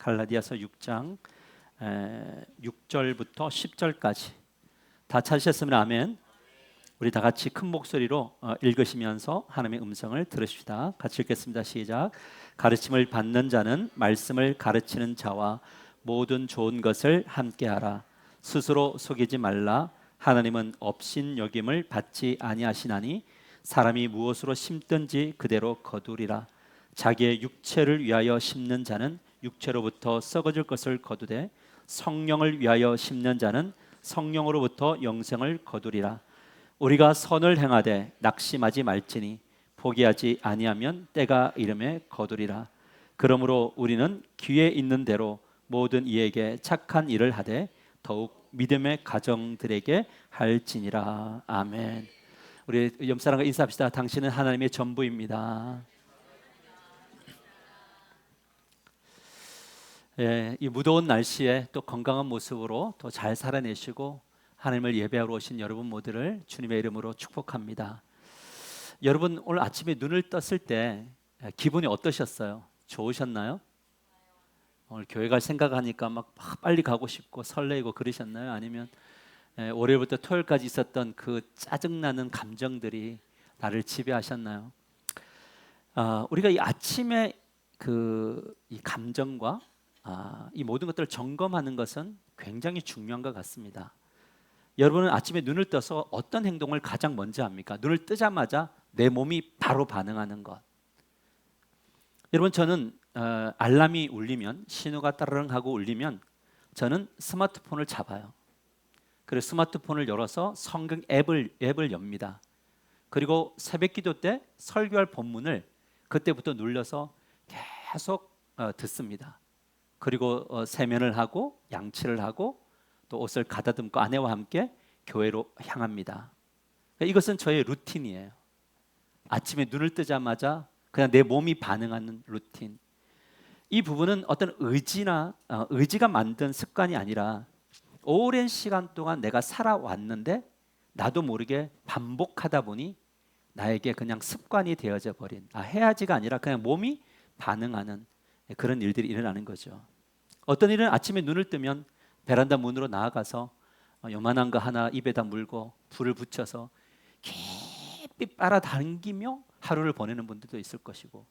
갈라디아서 6장 6절부터 10절까지 다 찾으셨으면 아멘. 우리 다 같이 큰 목소리로 읽으시면서 하나님의 음성을 들으십시다. 같이 읽겠습니다. 시작. 가르침을 받는 자는 말씀을 가르치는 자와 모든 좋은 것을 함께하라. 스스로 속이지 말라. 하나님은 업신여김을 받지 아니하시나니 사람이 무엇으로 심든지 그대로 거두리라. 자기의 육체를 위하여 심는 자는 육체로부터 썩어질 것을 거두되 성령을 위하여 심는 자는 성령으로부터 영생을 거두리라. 우리가 선을 행하되 낙심하지 말지니 포기하지 아니하면 때가 이름에 거두리라. 그러므로 우리는 기회 있는 대로 모든 이에게 착한 일을 하되 더욱 믿음의 가정들에게 할지니라. 아멘. 우리 옆사람과 인사합시다. 당신은 하나님의 전부입니다. 이 무더운 날씨에 또 건강한 모습으로 또 잘 살아내시고 하나님을 예배하러 오신 여러분 모두를 주님의 이름으로 축복합니다. 여러분 오늘 아침에 눈을 떴을 때 기분이 어떠셨어요? 좋으셨나요? 오늘 교회 갈 생각하니까 막 빨리 가고 싶고 설레고 그러셨나요? 아니면 월요일부터 토요일까지 있었던 그 짜증나는 감정들이 나를 지배하셨나요? 우리가 이 아침에 이 감정과 이 모든 것들을 점검하는 것은 굉장히 중요한 것 같습니다. 여러분은 아침에 눈을 떠서 어떤 행동을 가장 먼저 합니까? 눈을 뜨자마자 내 몸이 바로 반응하는 것. 여러분 저는 알람이 울리면 신호가 따르릉 하고 울리면 저는 스마트폰을 잡아요. 그리고 스마트폰을 열어서 성경 앱을 엽니다. 그리고 새벽기도 때 설교할 본문을 그때부터 눌러서 계속 듣습니다. 그리고 세면을 하고 양치를 하고 또 옷을 가다듬고 아내와 함께 교회로 향합니다. 이것은 저의 루틴이에요. 아침에 눈을 뜨자마자 그냥 내 몸이 반응하는 루틴. 이 부분은 어떤 의지가 만든 습관이 아니라 오랜 시간 동안 내가 살아왔는데 나도 모르게 반복하다 보니 나에게 그냥 습관이 되어져 버린, 해야지가 아니라 그냥 몸이 반응하는 그런 일들이 일어나는 거죠. 어떤 일은 아침에 눈을 뜨면 베란다 문으로 나아가서 요만한 거 하나 입에다 물고 불을 붙여서 깊이 빨아당기며 하루를 보내는 분들도 있을 것이고,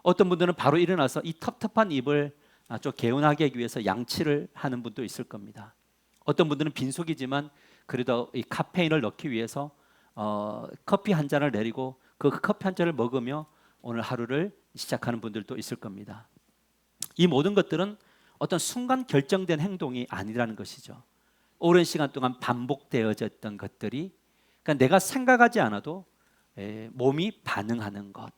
어떤 분들은 바로 일어나서 이 텁텁한 입을 좀 개운하게 하기 위해서 양치를 하는 분도 있을 겁니다. 어떤 분들은 빈속이지만 그래도 이 카페인을 넣기 위해서 커피 한 잔을 내리고 그 커피 한 잔을 먹으며 오늘 하루를 시작하는 분들도 있을 겁니다. 이 모든 것들은 어떤 순간 결정된 행동이 아니라는 것이죠. 오랜 시간 동안 반복되어졌던 것들이, 그러니까 내가 생각하지 않아도 몸이 반응하는 것,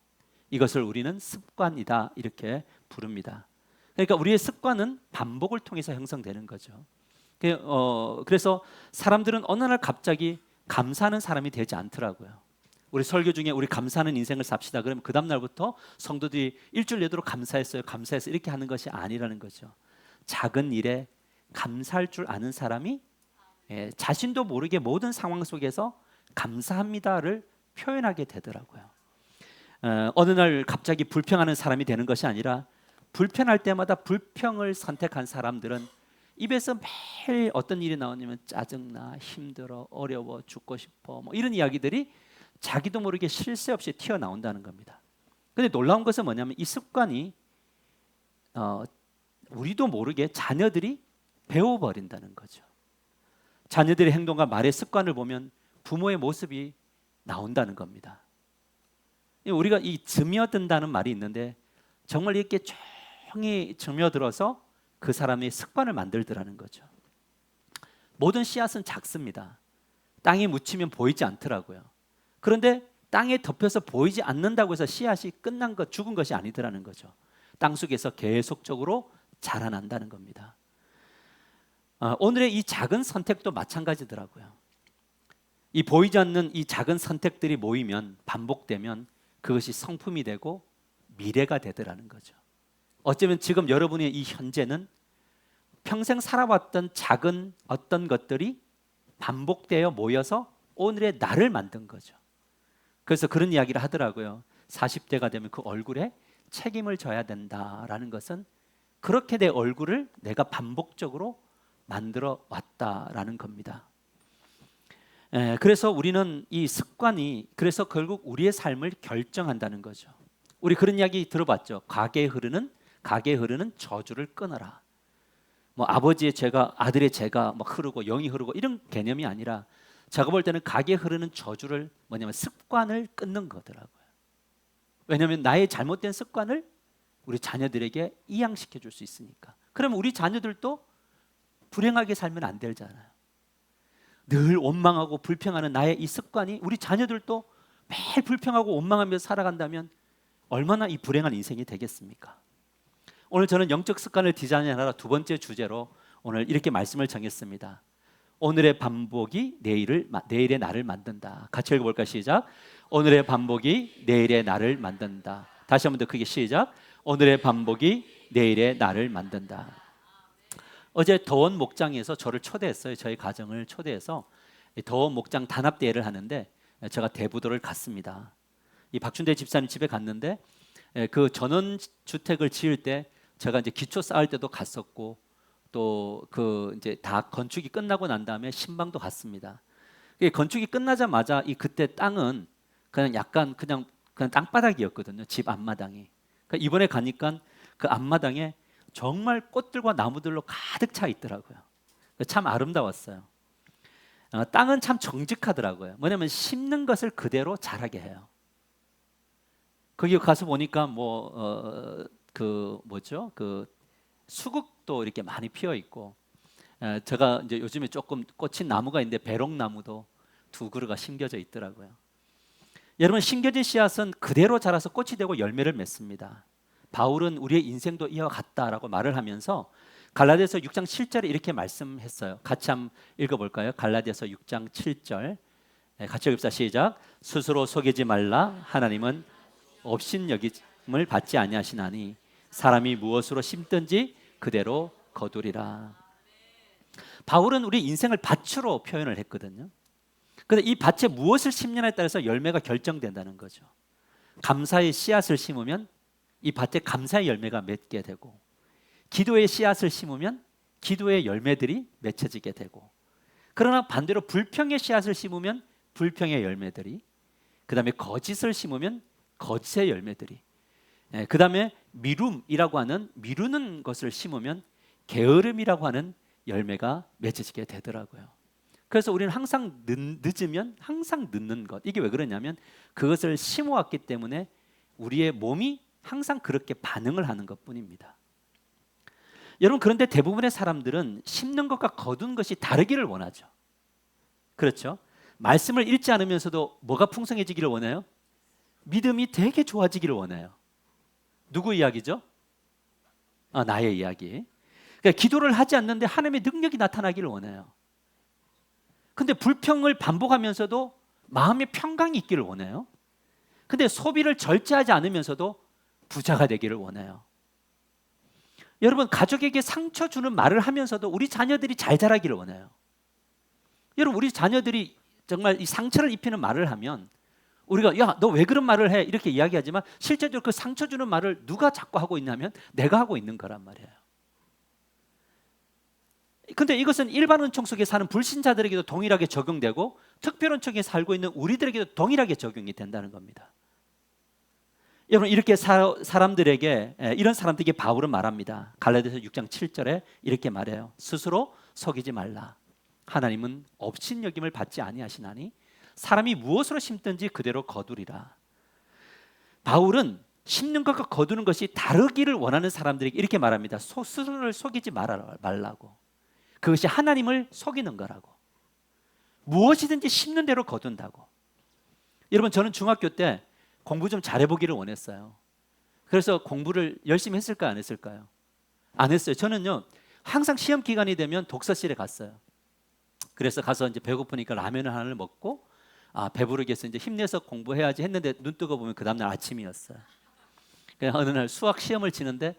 이것을 우리는 습관이다 이렇게 부릅니다. 그러니까 우리의 습관은 반복을 통해서 형성되는 거죠. 그래서 사람들은 어느 날 갑자기 감사하는 사람이 되지 않더라고요. 우리 설교 중에 우리 감사하는 인생을 삽시다 그러면 그 다음 날부터 성도들이 일주일 내도록 감사했어요, 감사해서 이렇게 하는 것이 아니라는 거죠. 작은 일에 감사할 줄 아는 사람이 자신도 모르게 모든 상황 속에서 감사합니다를 표현하게 되더라고요. 어느 날 갑자기 불평하는 사람이 되는 것이 아니라 불편할 때마다 불평을 선택한 사람들은 입에서 매일 어떤 일이 나오냐면 짜증나, 힘들어, 어려워, 죽고 싶어, 이런 이야기들이 자기도 모르게 쉴 새 없이 튀어나온다는 겁니다. 그런데 놀라운 것은 뭐냐면 이 습관이 우리도 모르게 자녀들이 배워버린다는 거죠. 자녀들의 행동과 말의 습관을 보면 부모의 모습이 나온다는 겁니다. 우리가 이 스며든다는 말이 있는데 정말 이렇게 조용히 스며들어서 그 사람의 습관을 만들더라는 거죠. 모든 씨앗은 작습니다. 땅에 묻히면 보이지 않더라고요. 그런데 땅에 덮여서 보이지 않는다고 해서 씨앗이 끝난 것, 죽은 것이 아니더라는 거죠. 땅 속에서 계속적으로 자라난다는 겁니다. 오늘의 이 작은 선택도 마찬가지더라고요. 이 보이지 않는 이 작은 선택들이 모이면, 반복되면 그것이 성품이 되고 미래가 되더라는 거죠. 어쩌면 지금 여러분의 이 현재는 평생 살아왔던 작은 어떤 것들이 반복되어 모여서 오늘의 나를 만든 거죠. 그래서 그런 이야기를 하더라고요. 40대가 되면 그 얼굴에 책임을 져야 된다라는 것은 그렇게 내 얼굴을 내가 반복적으로 만들어 왔다라는 겁니다. 그래서 우리는 이 습관이 그래서 결국 우리의 삶을 결정한다는 거죠. 우리 그런 이야기 들어봤죠. 가게에 흐르는 저주를 끊어라. 뭐 아버지의 죄가 아들의 죄가 막 흐르고 영이 흐르고 이런 개념이 아니라 제가 볼 때는 가게에 흐르는 저주를 뭐냐면 습관을 끊는 거더라고요. 왜냐하면 나의 잘못된 습관을 우리 자녀들에게 이양시켜 줄 수 있으니까. 그러면 우리 자녀들도 불행하게 살면 안 되잖아요. 늘 원망하고 불평하는 나의 이 습관이 우리 자녀들도 매일 불평하고 원망하면서 살아간다면 얼마나 이 불행한 인생이 되겠습니까? 오늘 저는 영적 습관을 디자인하라 두 번째 주제로 오늘 이렇게 말씀을 정했습니다. 오늘의 반복이 내일의 나를 만든다. 같이 읽어볼까요? 시작. 오늘의 반복이 내일의 나를 만든다. 다시 한 번 더 크게 시작. 오늘의 반복이 내일의 나를 만든다. 어제 더원 목장에서 저를 초대했어요. 저희 가정을 초대해서 더원 목장 단합대회를 하는데 제가 대부도를 갔습니다. 이 박춘대 집사님 집에 갔는데 그 전원주택을 지을 때 제가 이제 기초 쌓을 때도 갔었고 또 그 이제 다 건축이 끝나고 난 다음에 신방도 갔습니다. 건축이 끝나자마자 이 그때 땅은 그냥 약간 그냥 땅바닥이었거든요. 집 앞마당이. 그러니까 이번에 가니까 그 앞마당에 정말 꽃들과 나무들로 가득 차 있더라고요. 참 아름다웠어요. 땅은 참 정직하더라고요. 뭐냐면 심는 것을 그대로 자라게 해요. 거기 가서 보니까 그 수국도 이렇게 많이 피어 있고, 제가 이제 요즘에 조금 꽂힌 나무가 있는데 배롱나무도 2그루가 심겨져 있더라고요. 여러분, 심겨진 씨앗은 그대로 자라서 꽃이 되고 열매를 맺습니다. 바울은 우리의 인생도 이와 같다라고 말을 하면서 갈라디아서 6장 7절에 이렇게 말씀했어요. 같이 한번 읽어볼까요? 갈라디아서 6장 7절 같이 읽읍시다. 시작. 스스로 속이지 말라. 하나님은 업신여김을 받지 아니하시나니 사람이 무엇으로 심든지 그대로 거두리라. 바울은 우리 인생을 밭으로 표현을 했거든요. 그런데 이 밭에 무엇을 심느냐에 따라서 열매가 결정된다는 거죠. 감사의 씨앗을 심으면 이 밭에 감사의 열매가 맺게 되고, 기도의 씨앗을 심으면 기도의 열매들이 맺혀지게 되고, 그러나 반대로 불평의 씨앗을 심으면 불평의 열매들이, 그 다음에 거짓을 심으면 거짓의 열매들이, 그 다음에 미룸이라고 하는 미루는 것을 심으면 게으름이라고 하는 열매가 맺어지게 되더라고요. 그래서 우리는 항상 늦으면 항상 늦는 것, 이게 왜 그러냐면 그것을 심어왔기 때문에 우리의 몸이 항상 그렇게 반응을 하는 것뿐입니다. 여러분, 그런데 대부분의 사람들은 심는 것과 거둔 것이 다르기를 원하죠. 그렇죠? 말씀을 읽지 않으면서도 뭐가 풍성해지기를 원해요? 믿음이 되게 좋아지기를 원해요. 누구 이야기죠? 나의 이야기. 그러니까 기도를 하지 않는데 하나님의 능력이 나타나기를 원해요. 근데 불평을 반복하면서도 마음의 평강이 있기를 원해요. 근데 소비를 절제하지 않으면서도 부자가 되기를 원해요. 여러분, 가족에게 상처 주는 말을 하면서도 우리 자녀들이 잘 자라기를 원해요. 여러분, 우리 자녀들이 정말 이 상처를 입히는 말을 하면 우리가 야, 너 왜 그런 말을 해? 이렇게 이야기하지만 실제적으로 그 상처 주는 말을 누가 자꾸 하고 있냐면 내가 하고 있는 거란 말이에요. 근데 이것은 일반 은총 속에 사는 불신자들에게도 동일하게 적용되고 특별 은총에 살고 있는 우리들에게도 동일하게 적용이 된다는 겁니다. 여러분, 이렇게 사람들에게, 이런 사람들에게 바울은 말합니다. 갈라디아서 6장 7절에 이렇게 말해요. 스스로 속이지 말라. 하나님은 업신여김을 받지 아니하시나니 사람이 무엇으로 심든지 그대로 거두리라. 바울은 심는 것과 거두는 것이 다르기를 원하는 사람들에게 이렇게 말합니다. 스스로를 속이지 말라고. 그것이 하나님을 속이는 거라고. 무엇이든지 심는 대로 거둔다고. 여러분, 저는 중학교 때 공부 좀 잘해보기를 원했어요. 그래서 공부를 열심히 했을까요? 안 했을까요? 안 했어요. 저는요, 항상 시험 기간이 되면 독서실에 갔어요. 그래서 가서 이제 배고프니까 라면을 하나를 먹고 배부르겠어 이제 힘내서 공부해야지 했는데 눈 뜨고 보면 그 다음날 아침이었어요. 그냥 어느 날 수학 시험을 치는데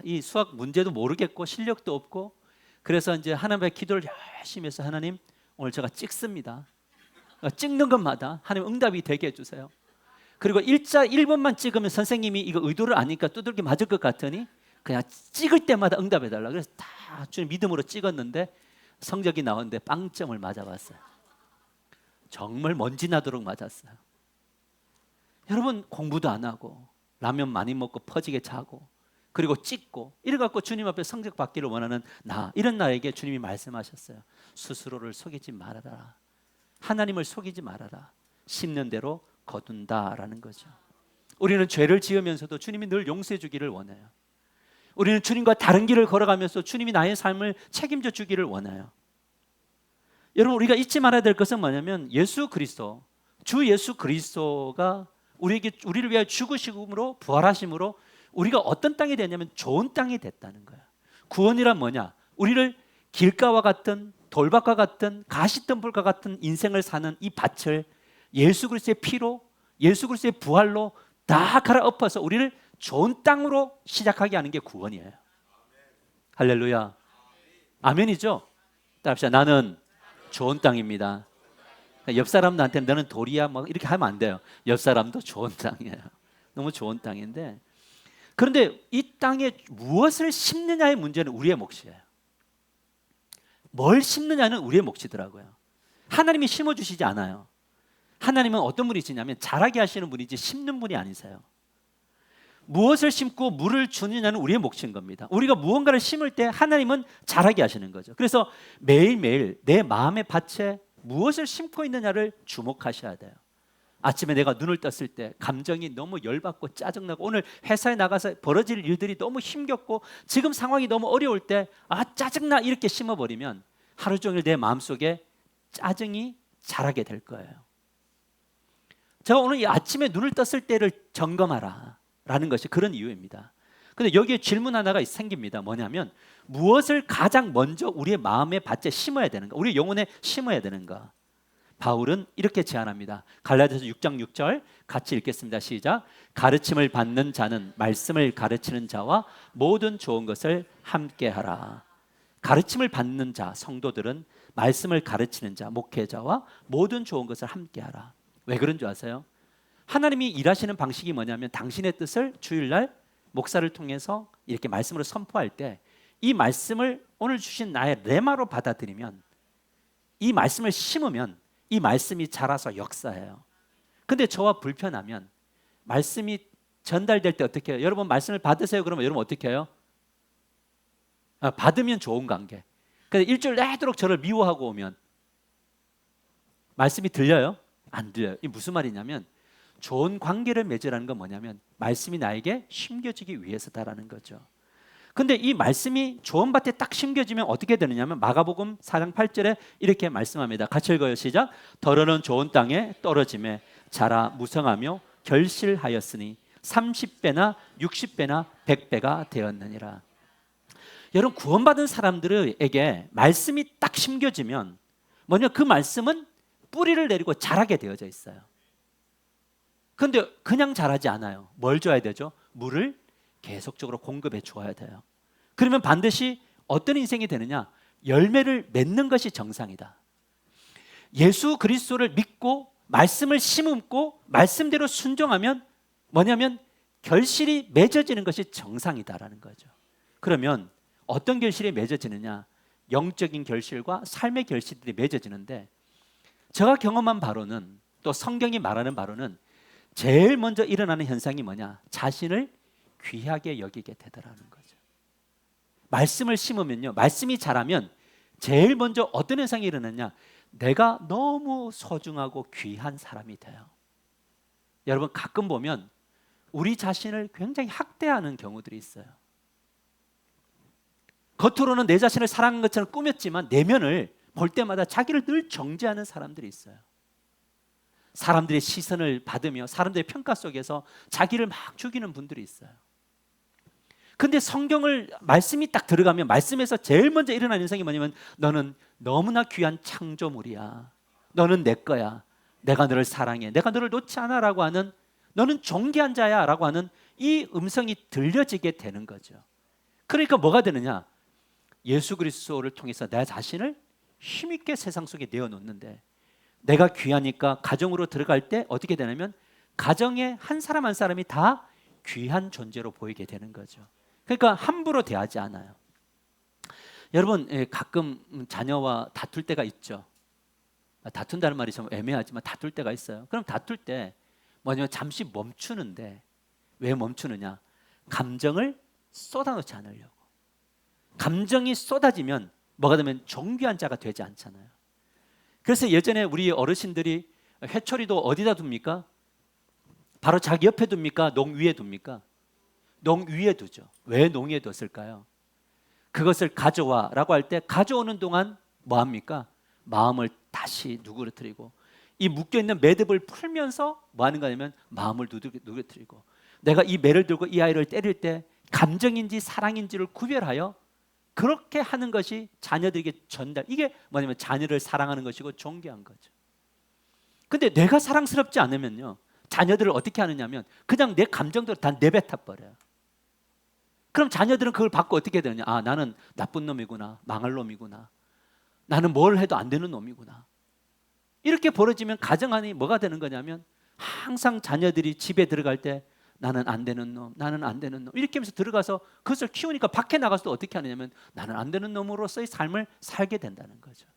이 수학 문제도 모르겠고 실력도 없고, 그래서 이제 하나님의 기도를 열심히 해서 하나님, 오늘 제가 찍습니다. 찍는 것마다 하나님 응답이 되게 해주세요. 그리고 일자 1번만 찍으면 선생님이 이거 의도를 아니까 두들겨 맞을 것 같으니 그냥 찍을 때마다 응답해달라. 그래서 다 주님 믿음으로 찍었는데 성적이 나오는데 빵점을 맞아봤어요. 정말 먼지 나도록 맞았어요. 여러분, 공부도 안 하고 라면 많이 먹고 퍼지게 자고 그리고 찍고 이래갖고 주님 앞에 성적 받기를 원하는 이런 나에게 주님이 말씀하셨어요. 스스로를 속이지 말아라. 하나님을 속이지 말아라. 심는 대로 거둔다라는 거죠. 우리는 죄를 지으면서도 주님이 늘 용서해 주기를 원해요. 우리는 주님과 다른 길을 걸어가면서 주님이 나의 삶을 책임져 주기를 원해요. 여러분, 우리가 잊지 말아야 될 것은 뭐냐면 예수 그리스도, 주 예수 그리스도가 우리를 위하여 죽으심으로 부활하심으로 우리가 어떤 땅이 됐냐면 좋은 땅이 됐다는 거예요. 구원이란 뭐냐? 우리를 길가와 같은 돌밭과 같은 가시덤불과 같은 인생을 사는 이 밭을 예수 그리스도의 피로, 예수 그리스도의 부활로 다 갈아엎어서 우리를 좋은 땅으로 시작하게 하는 게 구원이에요. 할렐루야. 아멘이죠? 따라합시다. 나는 좋은 땅입니다. 옆 사람한테 너는 돌이야 막 이렇게 하면 안 돼요. 옆 사람도 좋은 땅이에요. 너무 좋은 땅인데, 그런데 이 땅에 무엇을 심느냐의 문제는 우리의 몫이에요. 뭘 심느냐는 우리의 몫이더라고요. 하나님이 심어주시지 않아요. 하나님은 어떤 분이시냐면 자라게 하시는 분이지 심는 분이 아니세요. 무엇을 심고 물을 주느냐는 우리의 몫인 겁니다. 우리가 무언가를 심을 때 하나님은 자라게 하시는 거죠. 그래서 매일매일 내 마음의 밭에 무엇을 심고 있느냐를 주목하셔야 돼요. 아침에 내가 눈을 떴을 때 감정이 너무 열받고 짜증나고 오늘 회사에 나가서 벌어질 일들이 너무 힘겹고 지금 상황이 너무 어려울 때 짜증나 이렇게 심어버리면 하루 종일 내 마음속에 짜증이 자라게 될 거예요. 제가 오늘 이 아침에 눈을 떴을 때를 점검하라 라는 것이 그런 이유입니다. 근데 여기에 질문 하나가 생깁니다. 뭐냐면 무엇을 가장 먼저 우리의 마음의 밭에 심어야 되는가? 우리 영혼에 심어야 되는가? 바울은 이렇게 제안합니다. 갈라디아서 6장 6절 같이 읽겠습니다. 시작. 가르침을 받는 자는 말씀을 가르치는 자와 모든 좋은 것을 함께하라. 가르침을 받는 자, 성도들은 말씀을 가르치는 자, 목회자와 모든 좋은 것을 함께하라. 왜 그런 줄 아세요? 하나님이 일하시는 방식이 뭐냐면 당신의 뜻을 주일날 목사를 통해서 이렇게 말씀으로 선포할 때 이 말씀을 오늘 주신 나의 레마로 받아들이면, 이 말씀을 심으면 이 말씀이 자라서 역사해요. 근데 저와 불편하면 말씀이 전달될 때 어떻게 해요? 여러분 말씀을 받으세요. 그러면 여러분 어떻게 해요? 받으면 좋은 관계. 근데 일주일 내도록 저를 미워하고 오면 말씀이 들려요? 안 들려요. 이게 무슨 말이냐면 좋은 관계를 맺으라는 건 뭐냐면 말씀이 나에게 심겨지기 위해서다라는 거죠. 근데 이 말씀이 좋은 밭에 딱 심겨지면 어떻게 되느냐면 마가복음 4장 8절에 이렇게 말씀합니다. 같이 읽어요. 시작. 더러는 좋은 땅에 떨어짐에 자라 무성하며 결실하였으니 30배나 60배나 100배가 되었느니라. 여러분, 구원받은 사람들에게 말씀이 딱 심겨지면 뭐냐, 그 말씀은 뿌리를 내리고 자라게 되어져 있어요. 그런데 그냥 자라지 않아요. 뭘 줘야 되죠? 물을 계속적으로 공급해 주어야 돼요. 그러면 반드시 어떤 인생이 되느냐? 열매를 맺는 것이 정상이다. 예수 그리스도를 믿고 말씀을 심고 말씀대로 순종하면 뭐냐면 결실이 맺어지는 것이 정상이다라는 거죠. 그러면 어떤 결실이 맺어지느냐? 영적인 결실과 삶의 결실들이 맺어지는데, 제가 경험한 바로는, 또 성경이 말하는 바로는 제일 먼저 일어나는 현상이 뭐냐? 자신을 귀하게 여기게 되더라는 거죠. 말씀을 심으면요, 말씀이 자라면 제일 먼저 어떤 현상이 일어나냐? 내가 너무 소중하고 귀한 사람이 돼요. 여러분, 가끔 보면 우리 자신을 굉장히 학대하는 경우들이 있어요. 겉으로는 내 자신을 사랑하는 것처럼 꾸몄지만 내면을 볼 때마다 자기를 늘 정죄하는 사람들이 있어요. 사람들의 시선을 받으며 사람들의 평가 속에서 자기를 막 죽이는 분들이 있어요. 근데 성경을 말씀이 딱 들어가면 말씀에서 제일 먼저 일어나는 현상이 뭐냐면 너는 너무나 귀한 창조물이야. 너는 내 거야. 내가 너를 사랑해. 내가 너를 놓지 않아 라고 하는, 너는 존귀한 자야 라고 하는 이 음성이 들려지게 되는 거죠. 그러니까 뭐가 되느냐? 예수 그리스도를 통해서 내 자신을 힘있게 세상 속에 내어놓는데, 내가 귀하니까 가정으로 들어갈 때 어떻게 되냐면 가정의 한 사람 한 사람이 다 귀한 존재로 보이게 되는 거죠. 그러니까 함부로 대하지 않아요. 여러분, 가끔 자녀와 다툴 때가 있죠. 다툰다는 말이 좀 애매하지만 다툴 때가 있어요. 그럼 다툴 때 뭐냐면 잠시 멈추는데, 왜 멈추느냐? 감정을 쏟아놓지 않으려고. 감정이 쏟아지면 뭐가 되면 정귀한 자가 되지 않잖아요. 그래서 예전에 우리 어르신들이 회초리도 어디다 둡니까? 바로 자기 옆에 둡니까? 농 위에 둡니까? 농 위에 두죠. 왜 농 위에 뒀을까요? 그것을 가져와 라고 할 때 가져오는 동안 뭐 합니까? 마음을 다시 누그러뜨리고, 이 묶여있는 매듭을 풀면서 뭐 하는 거냐면 마음을 누그러뜨리고, 내가 이 매를 들고 이 아이를 때릴 때 감정인지 사랑인지를 구별하여 그렇게 하는 것이 자녀들에게 전달, 이게 뭐냐면 자녀를 사랑하는 것이고 존귀한 거죠. 근데 내가 사랑스럽지 않으면요, 자녀들을 어떻게 하느냐면 그냥 내 감정대로 다 내뱉어 버려요. 그럼 자녀들은 그걸 받고 어떻게 되느냐? 아, 나는 나쁜 놈이구나, 망할 놈이구나, 나는 뭘 해도 안 되는 놈이구나. 이렇게 벌어지면 가정 안이 뭐가 되는 거냐면 항상 자녀들이 집에 들어갈 때 나는 안 되는 놈, 나는 안 되는 놈, 이렇게 하면서 들어가서 그것을 키우니까 밖에 나가서도 어떻게 하느냐면 나는 안 되는 놈으로서의 삶을 살게 된다는 거죠.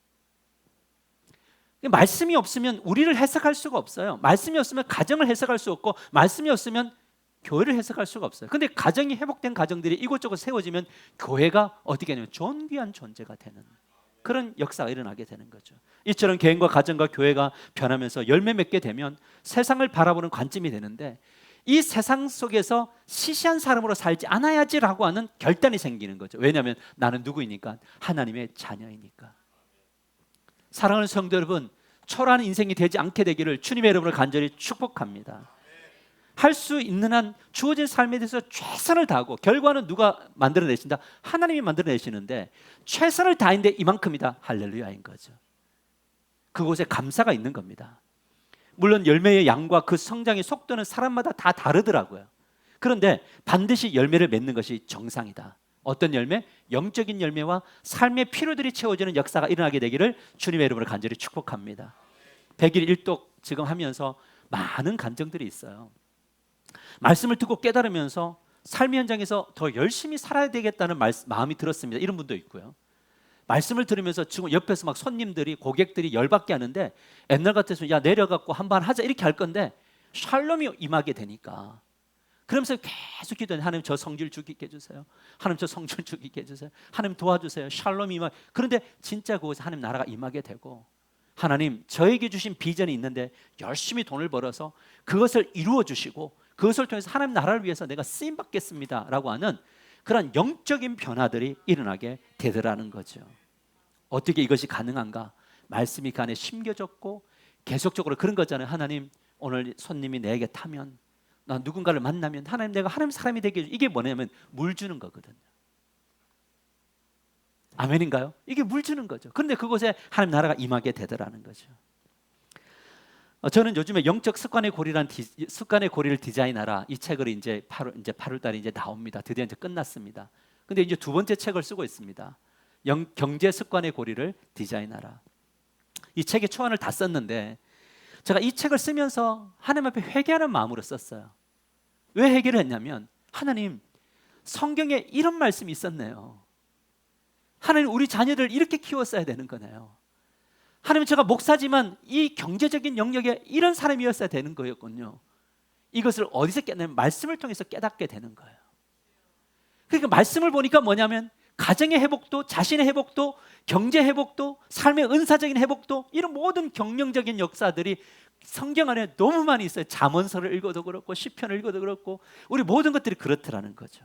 말씀이 없으면 우리를 해석할 수가 없어요. 말씀이 없으면 가정을 해석할 수 없고, 말씀이 없으면 교회를 해석할 수가 없어요. 근데 가정이 회복된 가정들이 이곳저곳 세워지면 교회가 어떻게 하냐면 존귀한 존재가 되는 그런 역사가 일어나게 되는 거죠. 이처럼 개인과 가정과 교회가 변하면서 열매 맺게 되면 세상을 바라보는 관점이 되는데, 이 세상 속에서 시시한 사람으로 살지 않아야지라고 하는 결단이 생기는 거죠. 왜냐하면 나는 누구이니까? 하나님의 자녀이니까. 사랑하는 성도 여러분, 초라한 인생이 되지 않게 되기를 주님의 이름으로 간절히 축복합니다. 할 수 있는 한 주어진 삶에 대해서 최선을 다하고, 결과는 누가 만들어내신다? 하나님이 만들어내시는데 최선을 다했는데 이만큼이다, 할렐루야인 거죠. 그곳에 감사가 있는 겁니다. 물론 열매의 양과 그 성장의 속도는 사람마다 다 다르더라고요. 그런데 반드시 열매를 맺는 것이 정상이다. 어떤 열매? 영적인 열매와 삶의 필요들이 채워지는 역사가 일어나게 되기를 주님의 이름으로 간절히 축복합니다. 100일 1독 지금 하면서 많은 간증들이 있어요. 말씀을 듣고 깨달으면서 삶의 현장에서 더 열심히 살아야 되겠다는 마음이 들었습니다. 이런 분도 있고요. 말씀을 들으면서 지금 옆에서 막 손님들이, 고객들이 열받게 하는데 옛날 같았으면 야, 내려갖고 한번 하자 이렇게 할 건데 샬롬이 임하게 되니까, 그러면서 계속 기도해. 하나님 저 성질 죽이게 해주세요. 하나님 저 성질 죽이게 해주세요. 하나님 도와주세요. 샬롬이 임하. 그런데 진짜 그곳에 하나님 나라가 임하게 되고, 하나님 저에게 주신 비전이 있는데 열심히 돈을 벌어서 그것을 이루어 주시고 그것을 통해서 하나님 나라를 위해서 내가 쓰임 받겠습니다 라고 하는 그런 영적인 변화들이 일어나게 되더라는 거죠. 어떻게 이것이 가능한가? 말씀이 그 안에 심겨졌고 계속적으로 그런 거잖아요. 하나님 오늘 손님이 내게 타면, 나 누군가를 만나면 하나님 내가 하나님 사람이 되게 해주세요. 이게 뭐냐면 물 주는 거거든요. 아멘인가요? 이게 물 주는 거죠. 그런데 그곳에 하나님 나라가 임하게 되더라는 거죠. 저는 요즘에 영적 습관의 고리를 디자인하라, 이 책을 이제 8월 달에 이제 나옵니다. 드디어 이제 끝났습니다. 근데 이제 두 번째 책을 쓰고 있습니다. 경제 습관의 고리를 디자인하라. 이 책의 초안을 다 썼는데 제가 이 책을 쓰면서 하나님 앞에 회개하는 마음으로 썼어요. 왜 회개를 했냐면, 하나님 성경에 이런 말씀이 있었네요. 하나님 우리 자녀들 이렇게 키웠어야 되는 거네요. 하나님 제가 목사지만 이 경제적인 영역에 이런 사람이었어야 되는 거였군요. 이것을 어디서 깨달으면 말씀을 통해서 깨닫게 되는 거예요. 그러니까 말씀을 보니까 뭐냐면 가정의 회복도, 자신의 회복도, 경제 회복도, 삶의 은사적인 회복도, 이런 모든 경영적인 역사들이 성경 안에 너무 많이 있어요. 잠언서를 읽어도 그렇고 시편을 읽어도 그렇고 우리 모든 것들이 그렇더라는 거죠.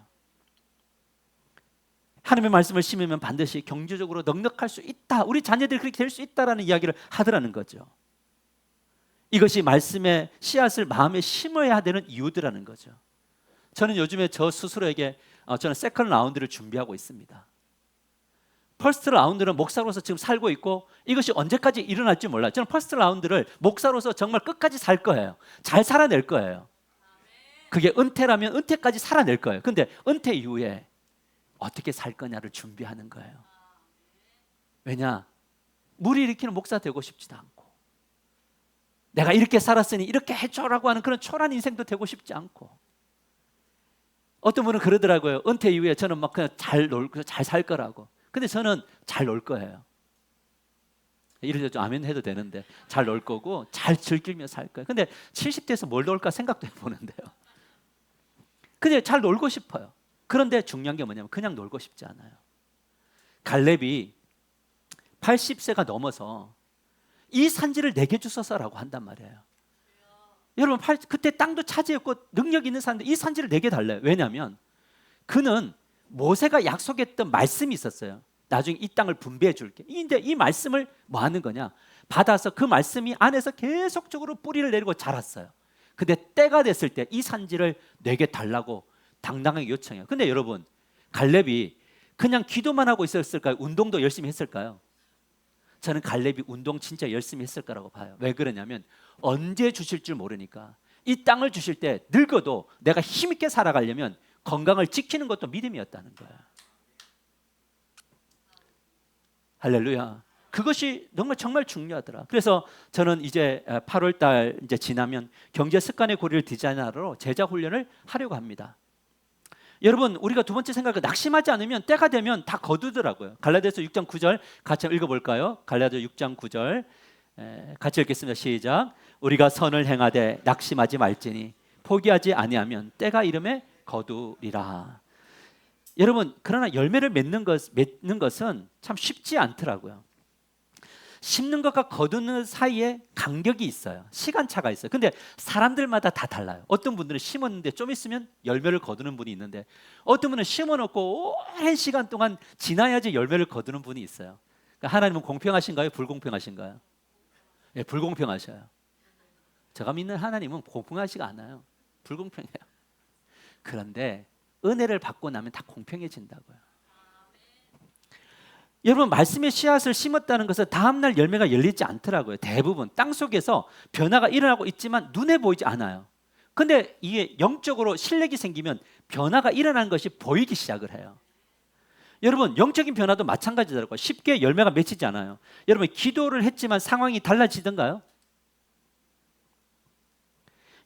하나님의 말씀을 심으면 반드시 경제적으로 넉넉할 수 있다, 우리 자녀들이 그렇게 될 수 있다라는 이야기를 하더라는 거죠. 이것이 말씀의 씨앗을 마음에 심어야 되는 이유들라는 거죠. 저는 요즘에 저 스스로에게 저는 세컨드 라운드를 준비하고 있습니다. 퍼스트 라운드는 목사로서 지금 살고 있고 이것이 언제까지 일어날지 몰라요. 저는 퍼스트 라운드를 목사로서 정말 끝까지 살 거예요. 잘 살아낼 거예요. 그게 은퇴라면 은퇴까지 살아낼 거예요. 근데 은퇴 이후에 어떻게 살 거냐를 준비하는 거예요. 왜냐? 무리 일으키는 목사 되고 싶지도 않고, 내가 이렇게 살았으니 이렇게 해줘라고 하는 그런 초라한 인생도 되고 싶지 않고, 어떤 분은 그러더라고요. 은퇴 이후에 저는 막 그냥 잘 살 거라고. 근데 저는 잘 놀 거예요. 이럴 때 좀 아멘 해도 되는데 잘 놀 거고 잘 즐기며 살 거예요. 근데 70대에서 뭘 놀까 생각도 해보는데요. 근데 잘 놀고 싶어요. 그런데 중요한 게 뭐냐면 그냥 놀고 싶지 않아요. 갈렙이 80세가 넘어서 이 산지를 내게 주소서라고 한단 말이에요. 여러분 그때 땅도 차지했고 능력 있는 사람들 이 산지를 내게 달래요. 왜냐하면 그는 모세가 약속했던 말씀이 있었어요. 나중에 이 땅을 분배해 줄게. 근데 이 말씀을 뭐 하는 거냐? 받아서 그 말씀이 안에서 계속적으로 뿌리를 내리고 자랐어요. 근데 때가 됐을 때 이 산지를 내게 달라고 당당하게 요청해요. 근데 여러분 갈렙이 그냥 기도만 하고 있었을까요? 운동도 열심히 했을까요? 저는 갈렙이 운동 진짜 열심히 했을 거라고 봐요. 왜 그러냐면 언제 주실 줄 모르니까. 이 땅을 주실 때 늙어도 내가 힘있게 살아가려면 건강을 지키는 것도 믿음이었다는 거야. 할렐루야. 그것이 정말 중요하더라. 그래서 저는 이제 8월 달 이제 지나면 경제 습관의 고리를 디자인하러 제자 훈련을 하려고 합니다. 여러분 우리가 두 번째 생각을 낙심하지 않으면 때가 되면 다 거두더라고요. 갈라디아서 6장 9절 같이 읽어볼까요? 갈라디아 6장 9절 같이 읽겠습니다. 시작. 우리가 선을 행하되 낙심하지 말지니 포기하지 아니하면 때가 이름에 거두리라. 여러분 그러나 열매를 맺는 것은 참 쉽지 않더라고요. 심는 것과 거두는 사이에 간격이 있어요. 시간차가 있어요. 근데 사람들마다 다 달라요. 어떤 분들은 심었는데 좀 있으면 열매를 거두는 분이 있는데 어떤 분은 심어놓고 오랜 시간 동안 지나야지 열매를 거두는 분이 있어요. 그러니까 하나님은 공평하신가요? 불공평하신가요? 예, 불공평하셔요. 제가 믿는 하나님은 공평하지가 않아요. 불공평해요. 그런데 은혜를 받고 나면 다 공평해진다고요. 여러분 말씀의 씨앗을 심었다는 것은 다음날 열매가 열리지 않더라고요. 대부분 땅속에서 변화가 일어나고 있지만 눈에 보이지 않아요. 근데 이게 영적으로 실력이 생기면 변화가 일어나는 것이 보이기 시작을 해요. 여러분 영적인 변화도 마찬가지더라고요. 쉽게 열매가 맺히지 않아요. 여러분 기도를 했지만 상황이 달라지던가요?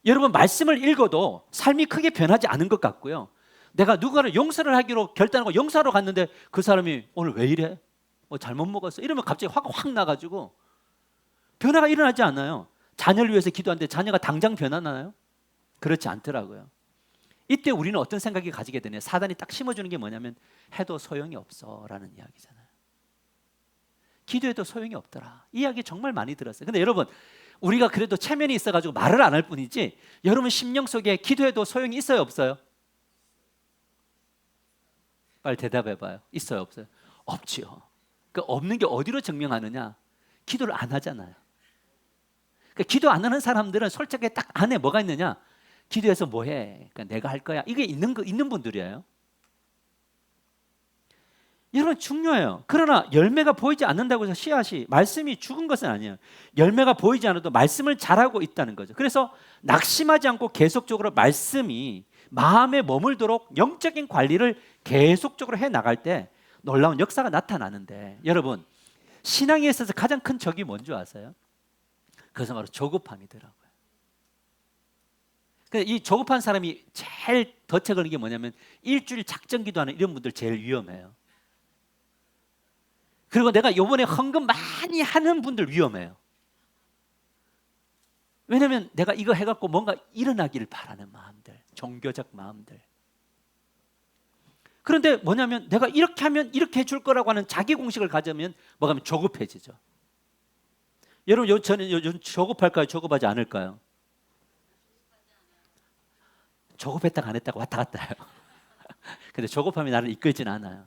여러분 말씀을 읽어도 삶이 크게 변하지 않은 것 같고요. 내가 누구를 용서를 하기로 결단하고 용서하러 갔는데 그 사람이 오늘 왜 이래? 잘못 먹었어? 이러면 갑자기 확 나가지고 변화가 일어나지 않아요. 자녀를 위해서 기도하는데 자녀가 당장 변화나요? 그렇지 않더라고요. 이때 우리는 어떤 생각이 가지게 되냐? 사단이 딱 심어주는 게 뭐냐면 해도 소용이 없어 라는 이야기잖아요. 기도해도 소용이 없더라. 이 이야기 정말 많이 들었어요. 근데 여러분 우리가 그래도 체면이 있어가지고 말을 안 할 뿐이지 여러분 심령 속에 기도해도 소용이 있어요 없어요? 빨리 대답해봐요. 있어요 없어요? 없지요. 그 없는 게 어디로 증명하느냐? 기도를 안 하잖아요. 그러니까 기도 안 하는 사람들은 솔직하게 딱 안에 뭐가 있느냐? 기도해서 뭐해? 그러니까 내가 할 거야. 이게 있는 분들이에요. 여러분 중요해요. 그러나 열매가 보이지 않는다고 해서 씨앗이 말씀이 죽은 것은 아니에요. 열매가 보이지 않아도 말씀을 잘하고 있다는 거죠. 그래서 낙심하지 않고 계속적으로 말씀이 마음에 머물도록 영적인 관리를 계속적으로 해나갈 때 놀라운 역사가 나타나는데 여러분 신앙에 있어서 가장 큰 적이 뭔지 아세요? 그것은 바로 조급함이더라고요. 이 조급한 사람이 제일 덫에 걸리는 게 뭐냐면 일주일 작전 기도하는 이런 분들 제일 위험해요. 그리고 내가 이번에 헌금 많이 하는 분들 위험해요. 왜냐하면 내가 이거 해갖고 뭔가 일어나기를 바라는 마음들, 종교적 마음들. 그런데 뭐냐면 내가 이렇게 하면 이렇게 해줄 거라고 하는 자기 공식을 가지면 뭐가 하면 조급해지죠. 여러분 저는 요즘 조급할까요? 조급하지 않을까요? 조급했다가 안 했다가 왔다 갔다 해요. 근데 조급함이 나를 이끌지는 않아요.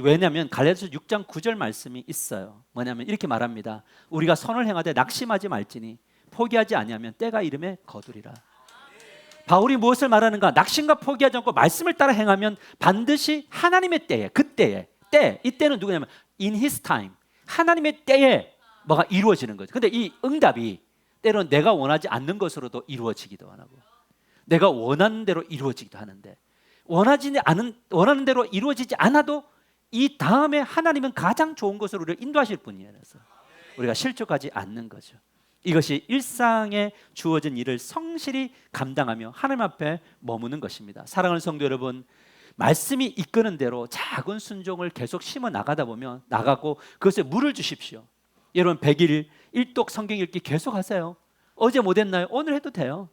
왜냐하면 갈라디아서 6장 9절 말씀이 있어요. 뭐냐면 이렇게 말합니다. 우리가 선을 행하되 낙심하지 말지니 포기하지 아니하면 때가 이름에 거두리라. 바울이 무엇을 말하는가? 낙심과 포기하지 않고 말씀을 따라 행하면 반드시 하나님의 때에, 그때에, 이때는 누구냐면 in his time, 하나님의 때에 뭐가 이루어지는 거죠. 근데 이 응답이 때로는 내가 원하지 않는 것으로도 이루어지기도 하고 내가 원하는 대로 이루어지기도 하는데 원하는 대로 이루어지지 않아도 이 다음에 하나님은 가장 좋은 것으로 우리를 인도하실 분이에요. 그래서 우리가 실족하지 않는 거죠. 이것이 일상에 주어진 일을 성실히 감당하며 하나님 앞에 머무는 것입니다. 사랑하는 성도 여러분, 말씀이 이끄는 대로 작은 순종을 계속 심어 나가다 보면 나가고 그것에 물을 주십시오. 여러분 100일 1독 성경 읽기 계속 하세요. 어제 못 했나요? 오늘 해도 돼요.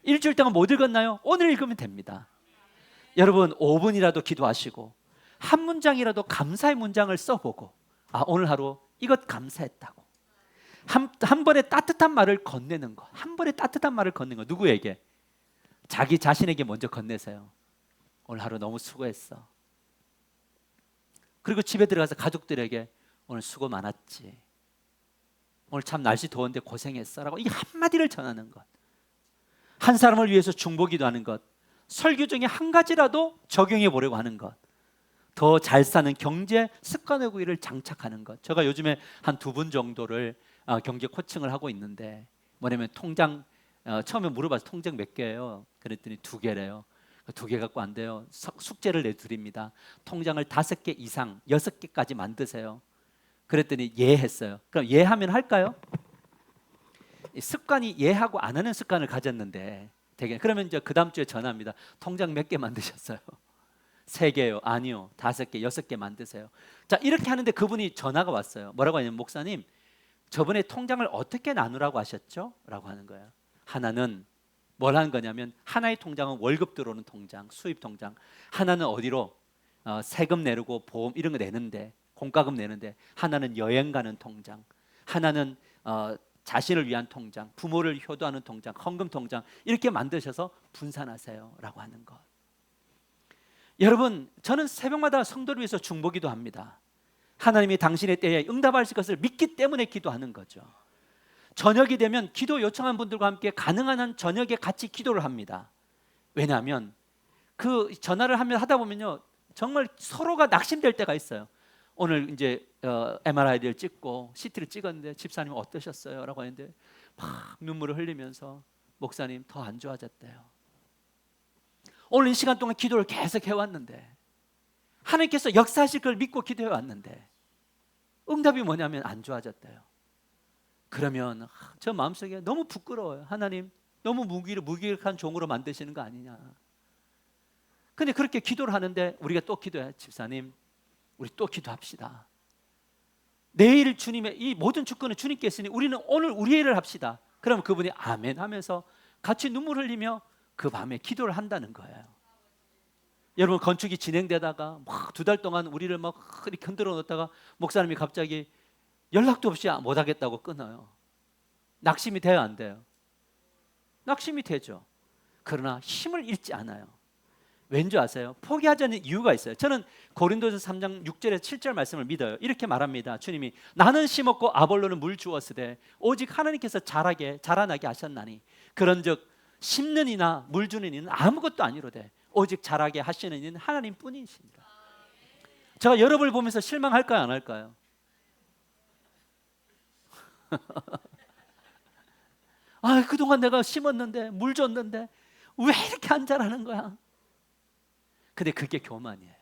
일주일 동안 못 읽었나요? 오늘 읽으면 됩니다. 여러분 5분이라도 기도하시고 한 문장이라도 감사의 문장을 써보고 오늘 하루 이것 감사했다고 한 번에 따뜻한 말을 건네는 것, 한 번에 따뜻한 말을 건네는 것. 누구에게? 자기 자신에게 먼저 건네세요. 오늘 하루 너무 수고했어. 그리고 집에 들어가서 가족들에게 오늘 수고 많았지, 오늘 참 날씨 더운데 고생했어 라고 이 한마디를 전하는 것, 한 사람을 위해서 중보기도 하는 것, 설교 중에 한 가지라도 적용해 보려고 하는 것, 더 잘 사는 경제 습관의 구의를 장착하는 것. 제가 요즘에 한 2분 정도를 경제 코칭을 하고 있는데 뭐냐면 통장, 처음에 물어봐서 통장 몇 개예요? 그랬더니 2개래요. 2개 갖고 안 돼요. 숙제를 내드립니다. 통장을 5개 이상 6개까지 만드세요. 그랬더니 예 했어요. 그럼 예 하면 할까요? 습관이 예하고 안 하는 습관을 가졌는데 되게, 그러면 이제 그 다음 주에 전화합니다. 통장 몇 개 만드셨어요? 3개요. 아니요. 5개, 6개 만드세요. 자, 이렇게 하는데 그분이 전화가 왔어요. 뭐라고 하냐면, 목사님, 저번에 통장을 어떻게 나누라고 하셨죠? 라고 하는 거예요. 하나는 뭘 하는 거냐면, 하나의 통장은 월급 들어오는 통장, 수입 통장. 하나는 어디로? 세금 내고 보험 이런 거 내는데, 공과금 내는데, 하나는 여행 가는 통장, 하나는 자신을 위한 통장, 부모를 효도하는 통장, 헌금 통장, 이렇게 만드셔서 분산하세요 라고 하는 것. 여러분, 저는 새벽마다 성도를 위해서 중보기도 합니다. 하나님이 당신의 때에 응답하실 것을 믿기 때문에 기도하는 거죠. 저녁이 되면 기도 요청한 분들과 함께 가능한 한 저녁에 같이 기도를 합니다. 왜냐하면 그 전화를 하다 보면요, 정말 서로가 낙심될 때가 있어요. 오늘 이제 MRI를 찍고 CT를 찍었는데 집사님 어떠셨어요? 라고 했는데 막 눈물을 흘리면서 목사님 더 안 좋아졌대요. 오늘 이 시간 동안 기도를 계속 해왔는데, 하나님께서 역사하실 걸 믿고 기도해왔는데 응답이 뭐냐면 안 좋아졌대요. 그러면 저 마음속에 너무 부끄러워요. 하나님, 너무 무기력한 종으로 만드시는 거 아니냐. 근데 그렇게 기도를 하는데 우리가 또 기도해. 집사님, 우리 또 기도합시다. 내일 주님의 이 모든 주권은 주님께 있으니 우리는 오늘 우리 일을 합시다. 그러면 그분이 아멘 하면서 같이 눈물 흘리며 그 밤에 기도를 한다는 거예요. 여러분, 건축이 진행되다가 막 2달 동안 우리를 막 이렇게 흔들어 놓다가 목사님이 갑자기 연락도 없이 못 하겠다고 끊어요. 낙심이 돼요, 안 돼요? 낙심이 되죠. 그러나 힘을 잃지 않아요. 왠지 아세요? 포기하지 않는 이유가 있어요. 저는 고린도서 3장 6절에서 7절 말씀을 믿어요. 이렇게 말합니다. 주님이 나는 심었고 아볼로는 물 주었으되 오직 하나님께서 자라나게 하셨나니 그런즉 심는 이나 물 주는 이는 아무것도 아니로되 오직 자라게 하시는 이는 하나님 뿐이십니다. 제가 여러분을 보면서 실망할까요, 안 할까요? 그동안 내가 심었는데 물 줬는데 왜 이렇게 안 자라는 거야? 근데 그게 교만이에요.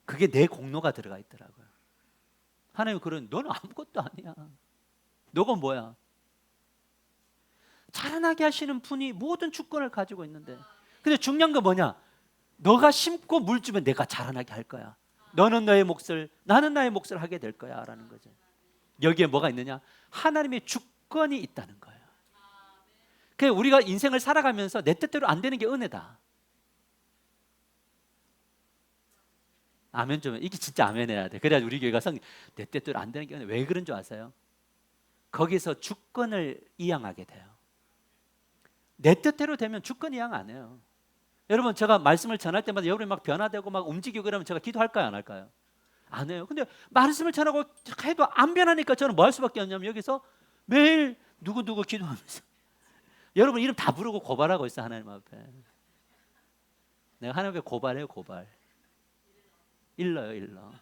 그게 내 공로가 들어가 있더라고요. 하나님은 그런, 너는 아무것도 아니야. 너가 뭐야? 자라나게 하시는 분이 모든 주권을 가지고 있는데, 근데 중요한 건 뭐냐? 너가 심고 물 주면 내가 자라나게 할 거야. 너는 너의 몫을, 나는 나의 몫을 하게 될 거야 라는 거죠. 여기에 뭐가 있느냐? 하나님의 주권이 있다는 거예요. 그래서 우리가 인생을 살아가면서 내 뜻대로 안 되는 게 은혜다. 아멘 좀, 이게 진짜 아멘 해야 돼. 그래야 우리 교회가 내 뜻대로 안 되는 게 은혜. 왜 그런 줄 아세요? 거기서 주권을 이양하게 돼요. 내 뜻대로 되면 주권 이양 안 해요. 여러분, 제가 말씀을 전할 때마다 여러분이 막 변화되고 막 움직이고 그러면 제가 기도할까요, 안 할까요? 안 해요. 근데 말씀을 전하고 해도 안 변하니까 저는 뭐 할 수밖에 없냐면 여기서 매일 누구 기도하면서 여러분 이름 다 부르고 고발하고 있어, 하나님 앞에. 내가 하나님 앞에 고발해요, 고발. 일러.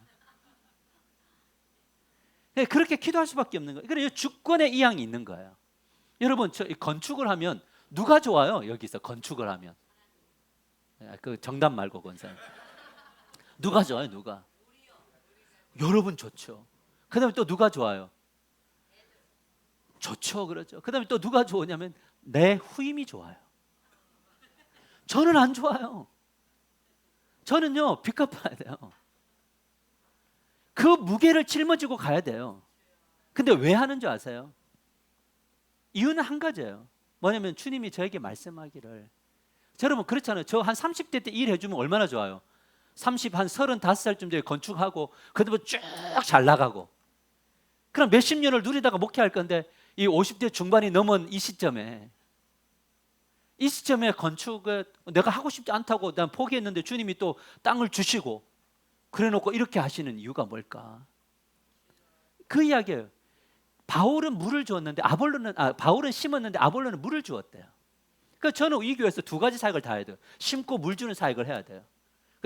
그렇게 기도할 수밖에 없는 거예요. 그래서 주권의 이양이 있는 거예요. 여러분, 저 건축을 하면 누가 좋아요? 여기서 건축을 하면 그 정답 말고 권사님, 누가 좋아요? 누가? 여러분 좋죠. 그다음에 또 누가 좋아요? 좋죠, 그러죠. 그다음에 또 누가 좋으냐면 내 후임이 좋아요. 저는 안 좋아요. 저는요 빚 갚아야 돼요. 그 무게를 짊어지고 가야 돼요. 근데 왜 하는 줄 아세요? 이유는 한 가지예요. 뭐냐면 주님이 저에게 말씀하기를, 여러분 그렇잖아요. 저 한 30대 때 일해주면 얼마나 좋아요. 30, 한 35살쯤 되게 건축하고 그다음에 쭉 잘 나가고, 그럼 몇십 년을 누리다가 목회할 건데 이 50대 중반이 넘은 이 시점에 건축을 내가 하고 싶지 않다고 난 포기했는데 주님이 또 땅을 주시고 그래놓고 이렇게 하시는 이유가 뭘까? 그 이야기예요. 바울은 물을 주었는데 바울은 심었는데 아볼로는 물을 주었대요. 그러니까 저는 이 교회에서 두 가지 사역을 다 해야 돼요. 심고 물 주는 사역을 해야 돼요.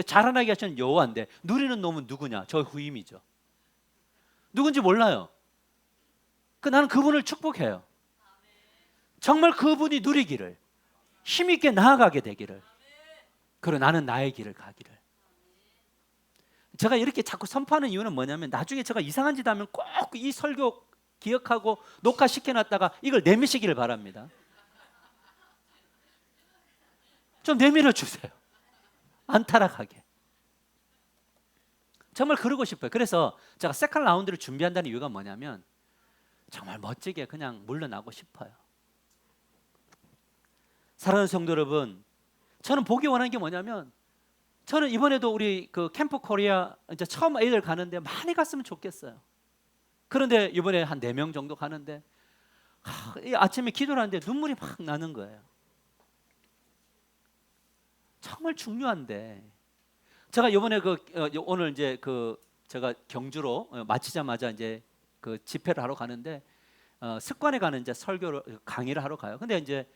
자라나게 하시는 여호와인데 누리는 놈은 누구냐? 저 후임이죠. 누군지 몰라요. 나는 그분을 축복해요. 정말 그분이 누리기를, 힘있게 나아가게 되기를, 그리고 나는 나의 길을 가기를. 제가 이렇게 자꾸 선포하는 이유는 뭐냐면 나중에 제가 이상한 짓 하면 꼭 이 설교 기억하고 녹화시켜놨다가 이걸 내미시기를 바랍니다. 좀 내밀어 주세요. 안 타락하게. 정말 그러고 싶어요. 그래서 제가 세컨 라운드를 준비한다는 이유가 뭐냐면 정말 멋지게 그냥 물러나고 싶어요. 사랑하는 성도 여러분, 저는 보기 원하는 게 뭐냐면, 저는 이번에도 우리 그 캠프 코리아 이제 처음 애들 가는데 많이 갔으면 좋겠어요. 그런데 이번에 한 4명 정도 가는데 아침에 기도를 하는데 눈물이 막 나는 거예요. 정말 중요한데, 제가 이번에 오늘 이제 제가 경주로 마치자마자 이제 집회를 하러 가는데 습관에 가는 이제 설교를 강의를 하러 가요. 근데 이제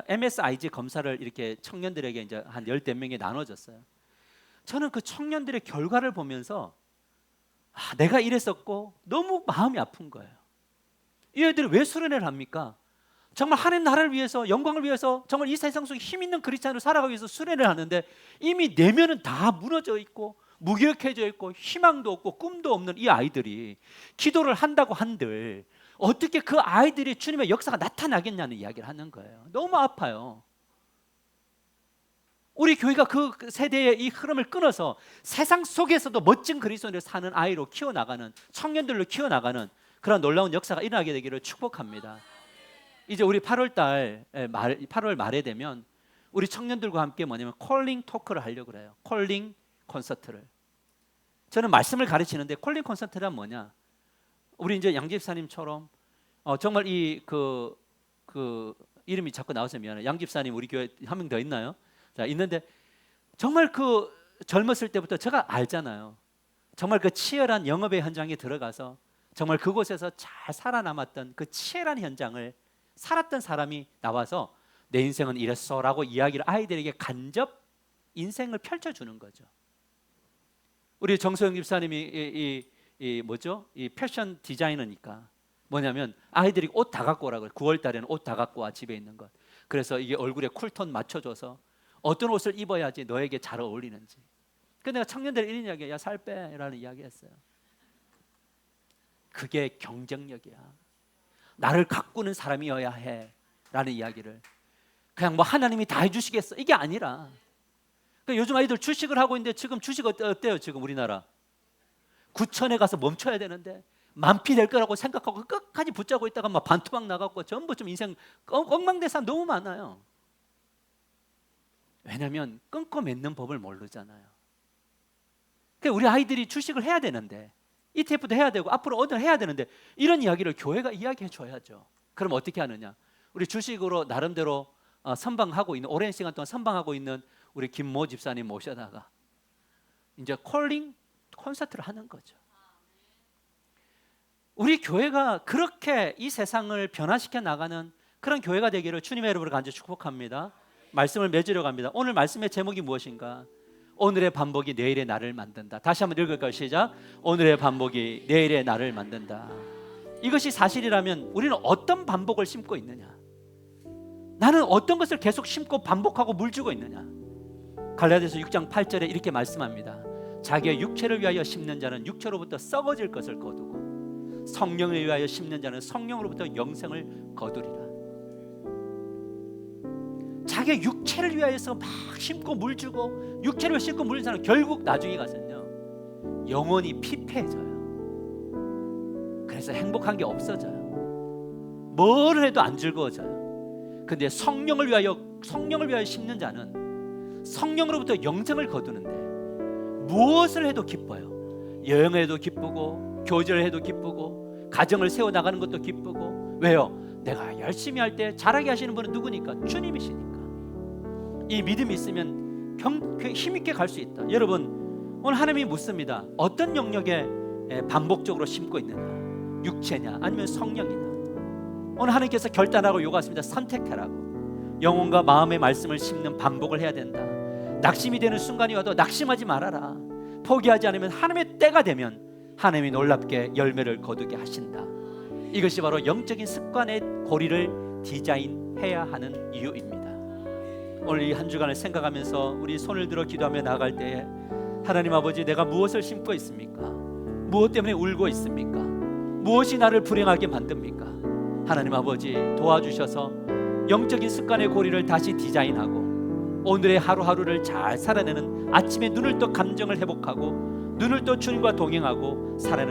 MSIG 검사를 이렇게 청년들에게 이제 한 10몇 명이 나눠졌어요. 저는 그 청년들의 결과를 보면서 내가 이랬었고 너무 마음이 아픈 거예요. 이 애들이 왜 수련회를 합니까? 정말 하나님 나라를 위해서, 영광을 위해서 정말 이 세상 속에 힘 있는 크리스찬으로 살아가기 위해서 수련회를 하는데 이미 내면은 다 무너져 있고 무기력해져 있고 희망도 없고 꿈도 없는 이 아이들이 기도를 한다고 한들 어떻게 그 아이들이 주님의 역사가 나타나겠냐는 이야기를 하는 거예요. 너무 아파요. 우리 교회가 그 세대의 이 흐름을 끊어서 세상 속에서도 멋진 그리스도인을 사는 아이로 키워나가는, 청년들로 키워나가는 그런 놀라운 역사가 일어나게 되기를 축복합니다. 이제 우리 8월 말에 되면 우리 청년들과 함께 뭐냐면 콜링 토크를 하려고 그래요. 콜링 콘서트를. 저는 말씀을 가르치는데 콜링 콘서트란 뭐냐? 우리 이제 양 집사님처럼 정말 이름이 자꾸 나와서 미안해. 양 집사님 우리 교회 한 명 더 있나요? 자, 있는데 정말 젊었을 때부터 제가 알잖아요. 정말 그 치열한 영업의 현장에 들어가서 정말 그곳에서 잘 살아남았던 그 치열한 현장을 살았던 사람이 나와서 내 인생은 이랬어라고 이야기를 아이들에게 간접 인생을 펼쳐주는 거죠. 우리 정소영 집사님이 이 패션 디자이너니까 뭐냐면 아이들이 옷 다 갖고 오라고 그래요. 9월 달에는 옷 다 갖고 와, 집에 있는 것. 그래서 이게 얼굴에 쿨톤 맞춰줘서 어떤 옷을 입어야지 너에게 잘 어울리는지. 그래서 내가 청년들 이런 이야기야. 야, 살 빼라는 이야기했어요. 그게 경쟁력이야. 나를 가꾸는 사람이어야 해 라는 이야기를. 그냥 뭐 하나님이 다 해주시겠어 이게 아니라, 그러니까 요즘 아이들 주식을 하고 있는데 지금 주식 어때요? 지금 우리나라 9천에 가서 멈춰야 되는데 만피 될 거라고 생각하고 끝까지 붙잡고 있다가 막 반토막 나갖고 전부 좀 인생 엉망된 사람 너무 많아요. 왜냐하면 끊고 맺는 법을 모르잖아요. 그러니까 우리 아이들이 주식을 해야 되는데, ETF도 해야 되고 앞으로 어떤 해야 되는데 이런 이야기를 교회가 이야기해 줘야죠. 그럼 어떻게 하느냐? 우리 주식으로 나름대로 선방하고 있는, 오랜 시간 동안 선방하고 있는 우리 김모 집사님 모셔다가 이제 콜링 콘서트를 하는 거죠. 우리 교회가 그렇게 이 세상을 변화시켜 나가는 그런 교회가 되기를 주님의 이름으로 간절히 축복합니다. 말씀을 맺으려 갑니다. 오늘 말씀의 제목이 무엇인가? 오늘의 반복이 내일의 나를 만든다. 다시 한번 읽을까요? 시작. 오늘의 반복이 내일의 나를 만든다. 이것이 사실이라면 우리는 어떤 반복을 심고 있느냐? 나는 어떤 것을 계속 심고 반복하고 물주고 있느냐? 갈라디아서 6장 8절에 이렇게 말씀합니다. 자기의 육체를 위하여 심는 자는 육체로부터 썩어질 것을 거두고 성령을 위하여 심는 자는 성령으로부터 영생을 거두리라. 자기 육체를 위하여서 막 심고 물 주고 육체를 심고 물 주는 사람은 결국 나중에 가서는요 영혼이 피폐해져요. 그래서 행복한 게 없어져요. 뭘 해도 안 즐거워져요. 근데 성령을 위하여 심는 자는 성령으로부터 영생을 거두는데 무엇을 해도 기뻐요. 여행을 해도 기쁘고 교제를 해도 기쁘고 가정을 세워나가는 것도 기쁘고. 왜요? 내가 열심히 할 때 잘하게 하시는 분은 누구니까? 주님이시니까. 이 믿음이 있으면 힘있게 갈 수 있다. 여러분, 오늘 하나님이 묻습니다. 어떤 영역에 반복적으로 심고 있느냐? 육체냐 아니면 성령이냐? 오늘 하나님께서 결단하고 요구하십니다. 선택하라고. 영혼과 마음의 말씀을 심는 반복을 해야 된다. 낙심이 되는 순간이 와도 낙심하지 말아라. 포기하지 않으면 하나님의 때가 되면 하나님이 놀랍게 열매를 거두게 하신다. 이것이 바로 영적인 습관의 고리를 디자인해야 하는 이유입니다. 오늘 이 한 주간을 생각하면서 우리 손을 들어 기도하며 나아갈 때에 하나님 아버지, 내가 무엇을 심고 있습니까? 무엇 때문에 울고 있습니까? 무엇이 나를 불행하게 만듭니까? 하나님 아버지, 도와주셔서 영적인 습관의 고리를 다시 디자인하고 오늘의 하루하루를 잘 살아내는, 아침에 눈을 떠 감정을 회복하고 눈을 떠 주님과 동행하고 살아내는